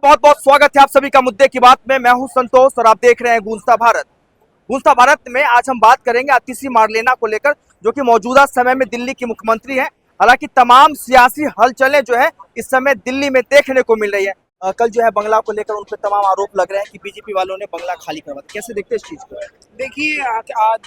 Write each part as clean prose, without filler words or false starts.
बहुत बहुत स्वागत है आप सभी का मुद्दे की बात में। मैं हूं संतोष और आप देख रहे हैं गूंजता भारत। गूंजता भारत में आज हम बात करेंगे आतिशी मार्लेना को लेकर, जो कि मौजूदा समय में दिल्ली की मुख्यमंत्री है। हालांकि तमाम सियासी हलचलें जो है इस समय दिल्ली में देखने को मिल रही है। कल जो है बंगला को लेकर उन पर तमाम आरोप लग रहे हैं कि बीजेपी वालों ने बंगला खाली करवा दिया। कैसे देखते हैं इस चीज को? देखिए,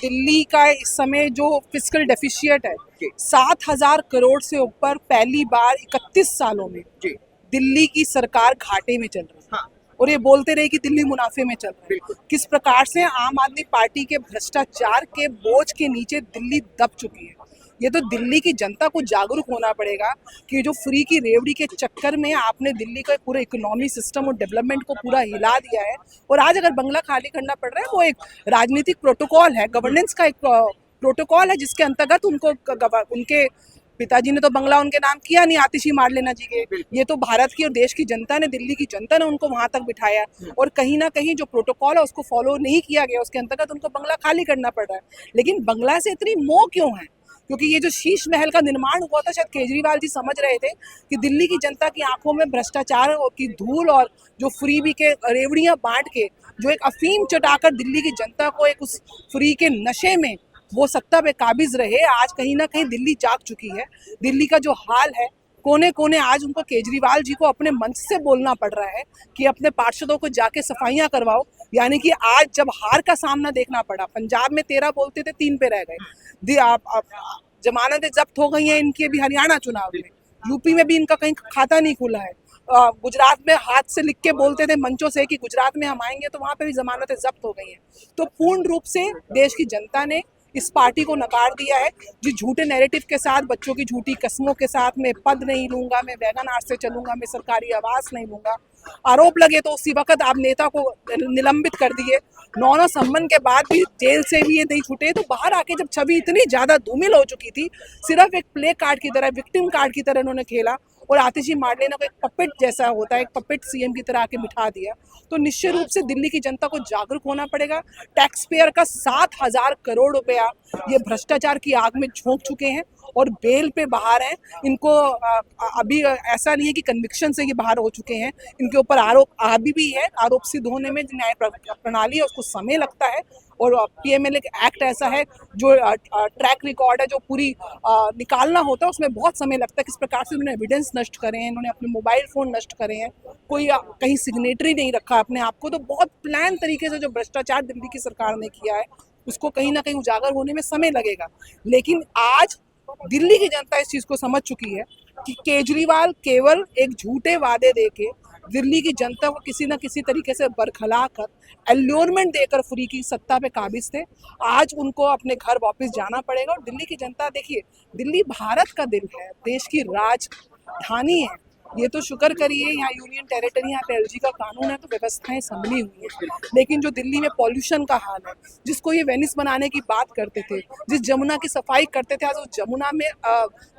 दिल्ली का इस समय जो फिस्कल डेफिशिएट है 7,000 करोड़ से ऊपर पहली बार 31 सालों में जी दिल्ली की सरकार घाटे में चल रही है। हाँ, और ये बोलते रहे कि दिल्ली मुनाफे में चल रही है। किस प्रकार से आम आदमी पार्टी के भ्रष्टाचार के बोझ के नीचे दिल्ली दब चुकी है। ये तो दिल्ली की जनता को जागरूक होना पड़ेगा कि जो फ्री की रेवड़ी के चक्कर में आपने दिल्ली का पूरा इकोनॉमी सिस्टम और डेवलपमेंट को पूरा हिला दिया है। और आज अगर बंगला खाली करना पड़ रहा है, वो एक राजनीतिक प्रोटोकॉल है, गवर्नेंस का एक प्रोटोकॉल है, जिसके अंतर्गत उनको उनके पिताजी ने तो बंगला उनके नाम किया नहीं, आतिशी मार्लेना जी के। ये तो भारत की और देश की जनता ने, दिल्ली की जनता ने उनको वहां तक बिठाया। और कहीं ना कहीं जो प्रोटोकॉल है उसको फॉलो नहीं किया गया, उसके अंतर्गत उनको बंगला खाली करना पड़ रहा है। लेकिन बंगला से इतनी मोह क्यों है? क्योंकि ये जो शीश महल का निर्माण हुआ था, शायद केजरीवाल जी समझ रहे थे कि दिल्ली की जनता की आंखों में भ्रष्टाचार की धूल और जो फ्रीबी के रेवड़ियां बांट के जो एक अफीम चटाकर दिल्ली की जनता को एक उस फ्री के नशे में वो सत्ता पे काबिज रहे। आज कहीं ना कहीं दिल्ली जाग चुकी है। दिल्ली का जो हाल है, कोने कोने आज उनको केजरीवाल जी को अपने मंच से बोलना पड़ रहा है कि अपने पार्षदों को जाके सफाइयां करवाओ। यानी कि आज जब हार का सामना देखना पड़ा, पंजाब में 13 बोलते थे, 3 पे रह गए। जमानतें जब्त हो गई हैं इनकी अभी हरियाणा चुनाव में। यूपी में भी इनका कहीं खाता नहीं खुला है। गुजरात में हाथ से लिख के बोलते थे मंचों से कि गुजरात में हम आएंगे, तो वहां पे भी जमानतें जब्त हो गई हैं। तो पूर्ण रूप से देश की जनता ने इस पार्टी को नकार दिया है, जो झूठे नैरेटिव के साथ, बच्चों की झूठी कस्मों के साथ, मैं पद नहीं लूंगा, मैं वैगन आर से चलूंगा, मैं सरकारी आवास नहीं लूंगा। आरोप लगे तो उसी वक्त आप नेता को निलंबित कर दिए। 9 सम्मन के बाद भी जेल से भी ये नहीं छूटे। तो बाहर आके जब छवि इतनी ज्यादा धूमिल हो चुकी थी, सिर्फ एक प्ले कार्ड की तरह, विक्टिम कार्ड की तरह इन्होंने खेला और आतिशी मार्लेना को एक पपेट जैसा होता है, एक पपेट सीएम की तरह आके बिठा दिया। तो निश्चित रूप से दिल्ली की जनता को जागरूक होना पड़ेगा। टैक्स पेयर का 7,000 करोड़ रुपया ये भ्रष्टाचार की आग में झोंक चुके हैं और बेल पे बाहर हैं। इनको अभी ऐसा नहीं है कि कन्विक्शन से ये बाहर हो चुके हैं, इनके ऊपर आरोप अभी भी है। आरोप सिद्ध होने में न्याय प्रणाली है उसको समय लगता है। और पीएमएलए एक्ट ऐसा है जो ट्रैक रिकॉर्ड है, जो पूरी निकालना होता है, उसमें बहुत समय लगता है। किस प्रकार से उन्होंने एविडेंस नष्ट करे हैं, इन्होंने अपने मोबाइल फोन नष्ट करे हैं, कोई कहीं सिग्नेटरी नहीं रखा अपने आप को। तो बहुत प्लान तरीके से जो भ्रष्टाचार दिल्ली की सरकार ने किया है, उसको कहीं ना कहीं उजागर होने में समय लगेगा। लेकिन आज दिल्ली की जनता इस चीज को समझ चुकी है कि केजरीवाल केवल एक झूठे वादे देके दिल्ली की जनता को किसी न किसी तरीके से बरखला कर, एल्योरमेंट देकर फ्री की सत्ता पे काबिज थे। आज उनको अपने घर वापस जाना पड़ेगा। और दिल्ली की जनता, देखिए, दिल्ली भारत का दिल है, देश की राजधानी है। ये तो शुक्र करिए यहाँ यूनियन टेरिटरी, यहाँ पे एलजी का कानून है, तो व्यवस्थाएं संभली हुई है। लेकिन जो दिल्ली में पॉल्यूशन का हाल है, जिसको ये वेनिस बनाने की बात करते थे, जिस जमुना की सफाई करते थे, आज उस जमुना में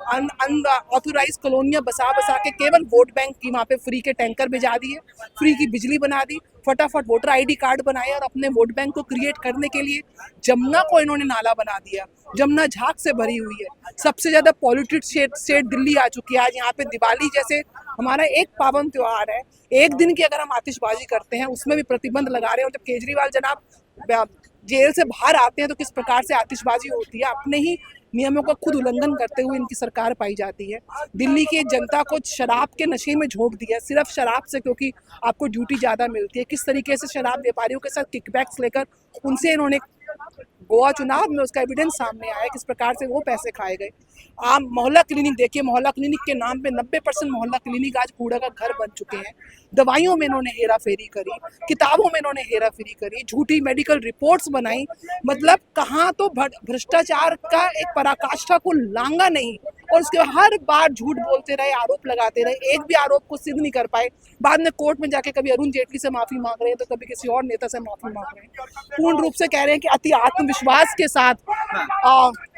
अनऑथोराइज कॉलोनियां बसा बसा के केवल वोट बैंक की वहाँ पे फ्री के टैंकर भिजा दिए, फ्री की बिजली बना दी, फटाफट वोटर आईडी कार्ड बनाए और अपने वोट बैंक को क्रिएट करने के लिए जमुना को इन्होंने नाला बना दिया। जमुना झाग से भरी हुई है। सबसे ज्यादा पॉल्यूटेड स्टेट दिल्ली आ चुकी है। आज यहाँ पे दिवाली जैसे हमारा एक पावन त्योहार है, एक दिन की अगर हम आतिशबाजी करते हैं उसमें भी प्रतिबंध लगा रहे हैं। और जब केजरीवाल जनाब जेल से बाहर आते हैं तो किस प्रकार से आतिशबाजी होती है, अपने ही नियमों का खुद उल्लंघन करते हुए इनकी सरकार पाई जाती है। दिल्ली की जनता को शराब के नशे में झोंक दिया, सिर्फ शराब से, क्योंकि आपको ड्यूटी ज्यादा मिलती है। किस तरीके से शराब व्यापारियों के साथ किकबैक्स लेकर उनसे इन्होंने, गोवा चुनाव में उसका एविडेंस सामने आया किस प्रकार से वो पैसे खाए गए। आम मोहल्ला क्लिनिक देखिए, मोहल्ला क्लिनिक के नाम पे 90% मोहल्ला क्लिनिक आज कूड़ा का घर बन चुके हैं। दवाइयों में इन्होंने हेरा फेरी करी, किताबों में इन्होंने हेरा फेरी करी, झूठी मेडिकल रिपोर्ट्स बनाई। मतलब कहाँ तो भ्रष्टाचार का एक पराकाष्ठा को लांगा नहीं, और उसके हर बार झूठ बोलते रहे, आरोप लगाते रहे, एक भी आरोप को सिद्ध नहीं कर पाए। बाद में कोर्ट में जाके कभी अरुण जेटली से माफी मांग रहे हैं, तो कभी किसी और नेता से माफी मांग रहे हैं। पूर्ण रूप से कह रहे हैं कि अति आत्मविश्वास के साथ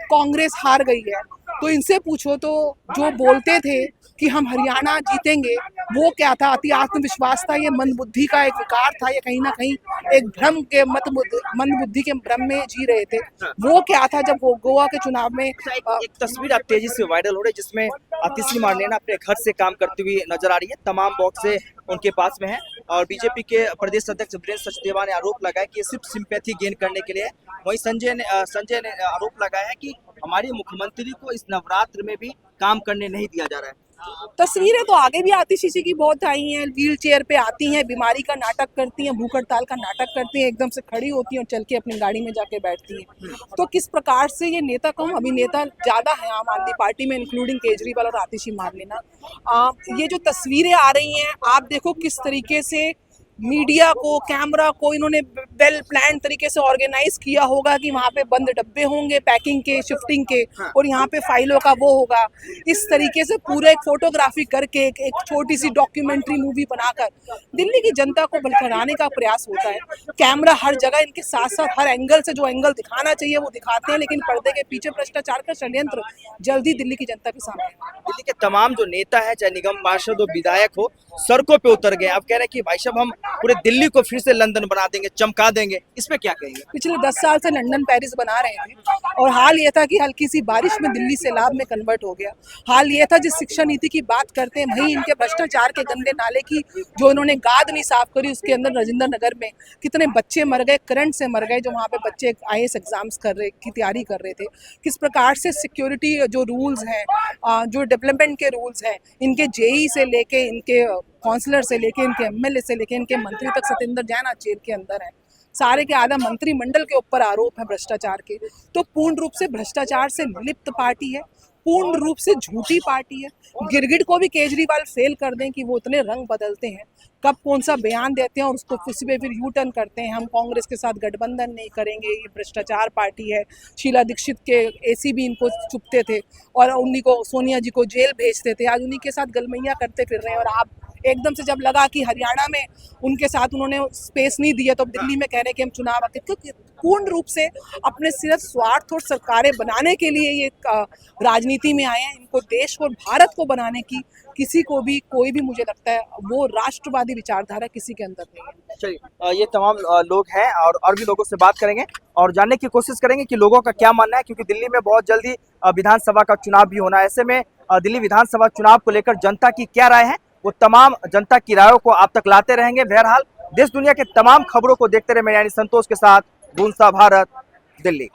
कांग्रेस हार गई है। तो इनसे पूछो तो जो बोलते थे कि हम हरियाणा जीतेंगे, वो क्या था? अति आत्मविश्वास था, ये मंदबुद्धि का एक विकार था, ये कहीं ना कहीं एक भ्रम के मंदबुद्धि के भ्रम में जी रहे थे। वो क्या था जब वो गोवा के चुनाव में एक तस्वीर अब तेजी से वायरल हो रही है जिसमें आतिशी मार्लेना अपने घर से काम करती हुई नजर आ रही है। तमाम बॉक्सें उनके पास में है और बीजेपी के प्रदेश अध्यक्ष वीरेंद्र सचदेवा ने आरोप लगाया कि ये सिर्फ सिंपैथी गेन करने के लिए है। वहीं संजय ने आरोप लगाया है कि हमारे मुख्यमंत्री को इस नवरात्र में भी काम करने नहीं दिया जा रहा है। तस्वीरें तो आगे भी आतिशी जी की बहुत आई हैं, व्हील चेयर पे आती हैं, बीमारी का नाटक करती हैं, भूख हड़ताल का नाटक करती हैं, एकदम से खड़ी होती हैं और चल के अपनी गाड़ी में जाके बैठती हैं। तो किस प्रकार से ये नेता कहूँ, अभिनेता ज्यादा है आम आदमी पार्टी में, इंक्लूडिंग केजरीवाल और आतिशी मार्लेना। ये जो तस्वीरें आ रही हैं, आप देखो किस तरीके से मीडिया को, कैमरा को इन्होंने वेल प्लान तरीके से ऑर्गेनाइज किया होगा कि वहाँ पे बंद डब्बे होंगे पैकिंग के, शिफ्टिंग के, और यहाँ पे फाइलों का वो होगा। इस तरीके से पूरा एक फोटोग्राफी करके एक छोटी सी डॉक्यूमेंट्री मूवी बनाकर दिल्ली की जनता को भड़काने का प्रयास होता है। कैमरा हर जगह इनके साथ साथ हर एंगल से जो एंगल दिखाना चाहिए वो दिखाते हैं, लेकिन पर्दे के पीछे भ्रष्टाचार का षड्यंत्र जल्दी दिल्ली की जनता के सामने है। दिल्ली के तमाम जो नेता है, चाहे निगम पार्षद हो, विधायक हो, सड़कों पे उतर गए। अब कह रहे हैं कि भाई साहब हम पूरे दिल्ली को फिर से लंदन बना देंगे, चमका देंगे। इस पे क्या कहेंगे? पिछले 10 साल से लंदन पेरिस बना रहे थे और हाल ये था कि हल्की सी बारिश में दिल्ली सैलाब में कन्वर्ट हो गया। हाल ये था जिस शिक्षा नीति की बात करते हैं, वहीं इनके भ्रष्टाचार के गंदे नाले की जो इन्होंने गाद नहीं साफ करी, उसके अंदर राजेंद्र नगर में कितने बच्चे मर गए, करंट से मर गए, जो वहाँ पे बच्चे IAS एग्जाम्स की तैयारी कर रहे थे। किस प्रकार से सिक्योरिटी जो रूल्स हैं, जो डेवलपमेंट के रूल्स हैं, इनके JE से लेके, इनके काउंसलर से लेके, इनके MLA से लेके, इनके मंत्री तक, सत्येंद्र जैन आज जेल के अंदर है। सारे के आधा मंत्रिमंडल के ऊपर आरोप है भ्रष्टाचार के। तो पूर्ण रूप से भ्रष्टाचार से लिप्त पार्टी है, पूर्ण रूप से झूठी पार्टी है। गिरगिट को भी केजरीवाल फेल कर दें कि वो उतने रंग बदलते हैं, कब कौन सा बयान देते हैं और उसको किसी पे फिर यू टर्न करते हैं, हम कांग्रेस के साथ गठबंधन नहीं करेंगे, ये भ्रष्टाचार पार्टी है। शीला दीक्षित के AC भी इनको चुपते थे और उन्हीं को, सोनिया जी को जेल भेजते थे, आज उन्हीं के साथ गलमैया करते फिर रहे हैं। और आप एकदम से जब लगा कि हरियाणा में उनके साथ उन्होंने स्पेस नहीं दिया तो अब दिल्ली में कह रहे हैं कि हम चुनाव आते, तो पूर्ण रूप से अपने सिर्फ स्वार्थ और सरकारें बनाने के लिए ये राजनीति में आए हैं। इनको देश और भारत को बनाने की किसी को भी, कोई भी, मुझे लगता है वो राष्ट्रवादी विचारधारा किसी के अंदर नहीं है। चलिए, ये तमाम लोग हैं और भी लोगों से बात करेंगे और जानने की कोशिश करेंगे कि लोगों का क्या मानना है, क्योंकि दिल्ली में बहुत जल्दी विधानसभा का चुनाव भी होना है। ऐसे में दिल्ली विधानसभा चुनाव को लेकर जनता की क्या राय है, वो तमाम जनता की रायों को आप तक लाते रहेंगे। बहरहाल देश दुनिया के तमाम खबरों को देखते रहे, मैं यानी संतोष के साथ गूंजता भारत, दिल्ली।